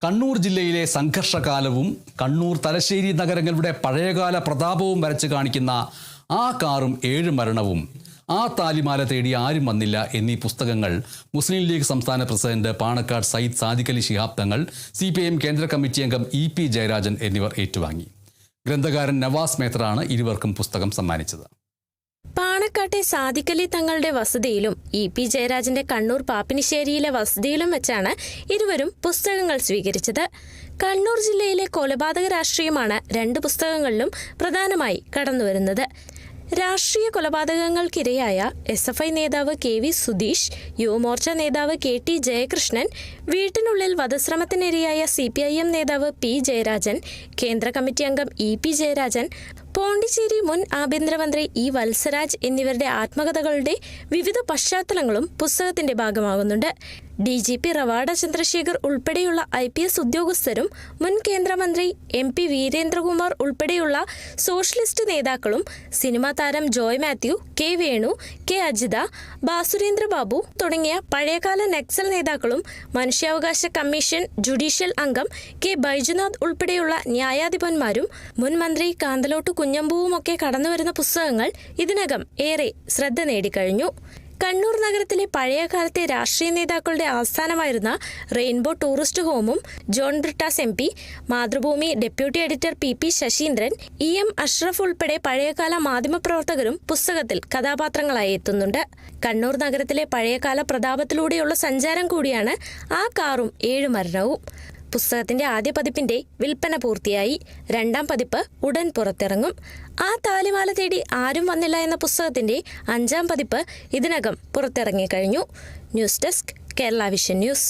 കണ്ണൂർ ജില്ലയിലെ സംഘർഷകാലവും കണ്ണൂർ തലശ്ശേരി നഗരങ്ങളുടെ പഴയകാല പ്രതാപവും വരച്ച് കാണിക്കുന്ന ആ കാറും 7 മരണവും ആ താലിമാല തേടി ആരും വന്നില്ല എന്നീ പുസ്തകങ്ങൾ മുസ്ലിം ലീഗ് സംസ്ഥാന പ്രസിഡന്റ് പാണക്കാട് സയ്യിദ് സാദിഖ് അലി ശിഹാബ് തങ്ങൾ, CPIM കേന്ദ്ര കമ്മിറ്റി അംഗം EP ജയരാജൻ എന്നിവർ ഏറ്റുവാങ്ങി. ഗ്രന്ഥകാരൻ നവാസ് മേത്തറാണ് ഇരുവർക്കും പുസ്തകം സമ്മാനിച്ചത്. പാണക്കാട്ടെ സാദിഖ് അലി തങ്ങളുടെ വസതിയിലും EP ജയരാജന്റെ കണ്ണൂർ പാപ്പിനിശ്ശേരിയിലെ വസതിയിലും വെച്ചാണ് ഇരുവരും പുസ്തകങ്ങൾ സ്വീകരിച്ചത്. കണ്ണൂർ ജില്ലയിലെ കൊലപാതക രാഷ്ട്രീയമാണ് 2 പുസ്തകങ്ങളിലും പ്രധാനമായി കടന്നുവരുന്നത്. രാഷ്ട്രീയ കൊലപാതകങ്ങൾക്കിരയായ SFI നേതാവ് KV സുധീഷ്, യുവമോർച്ച നേതാവ് KT ജയകൃഷ്ണൻ, വീട്ടിനുള്ളിൽ വധശ്രമത്തിനിരയായ CPIM നേതാവ് P ജയരാജൻ, കേന്ദ്ര കമ്മിറ്റി അംഗം EP ജയരാജൻ, പോണ്ടിച്ചേരി മുൻ ആഭ്യന്തരമന്ത്രി E വത്സരാജ് എന്നിവരുടെ ആത്മകഥകളുടെ വിവിധ പശ്ചാത്തലങ്ങളും പുസ്തകത്തിന്റെ ഭാഗമാകുന്നുണ്ട്. DGP റവാഡ ചന്ദ്രശേഖർ ഉൾപ്പെടെയുള്ള IPS ഉദ്യോഗസ്ഥരും മുൻ കേന്ദ്രമന്ത്രി MP വീരേന്ദ്രകുമാർ ഉൾപ്പെടെയുള്ള സോഷ്യലിസ്റ്റ് നേതാക്കളും സിനിമാ താരം ജോയ് മാത്യു, K വേണു, K അജിത, ബാസുരേന്ദ്ര ബാബു തുടങ്ങിയ പഴയകാല നക്സൽ നേതാക്കളും മനുഷ്യാവകാശ കമ്മീഷൻ ജുഡീഷ്യൽ അംഗം K ബൈജുനാഥ് ഉൾപ്പെടെയുള്ള ന്യായാധിപന്മാരും മുൻ മന്ത്രി കാന്തലോട്ട് കുഞ്ഞമ്പുവുമൊക്കെ കടന്നുവരുന്ന പുസ്തകങ്ങൾ ഇതിനകം ഏറെ ശ്രദ്ധ നേടിക്കഴിഞ്ഞു. കണ്ണൂർ നഗരത്തിലെ പഴയകാലത്തെ രാഷ്ട്രീയ നേതാക്കളുടെ ആസ്ഥാനമായിരുന്ന റെയിൻബോ ടൂറിസ്റ്റ് ഹോമും John Brittas MP, Mathrubhumi deputy editor PP Sasheendran, EM Ashraf ഉൾപ്പെടെ പഴയകാല മാധ്യമപ്രവർത്തകരും പുസ്തകത്തിൽ കഥാപാത്രങ്ങളായി എത്തുന്നുണ്ട്. കണ്ണൂർ നഗരത്തിലെ പഴയകാല പ്രതാപത്തിലൂടെയുള്ള സഞ്ചാരം കൂടിയാണ് ആ കാറും 7 മരണവും. പുസ്തകത്തിന്റെ ആദ്യ പതിപ്പിന്റെ വിൽപ്പന പൂർത്തിയായി. 2ാം പതിപ്പ് ഉടൻ പുറത്തിറങ്ങും. ആ താലിമാല തേടി ആരും വന്നില്ല എന്ന പുസ്തകത്തിന്റെ 5ാം പതിപ്പ് ഇതിനകം പുറത്തിറങ്ങിക്കഴിഞ്ഞു. News desk, Kerala vision news.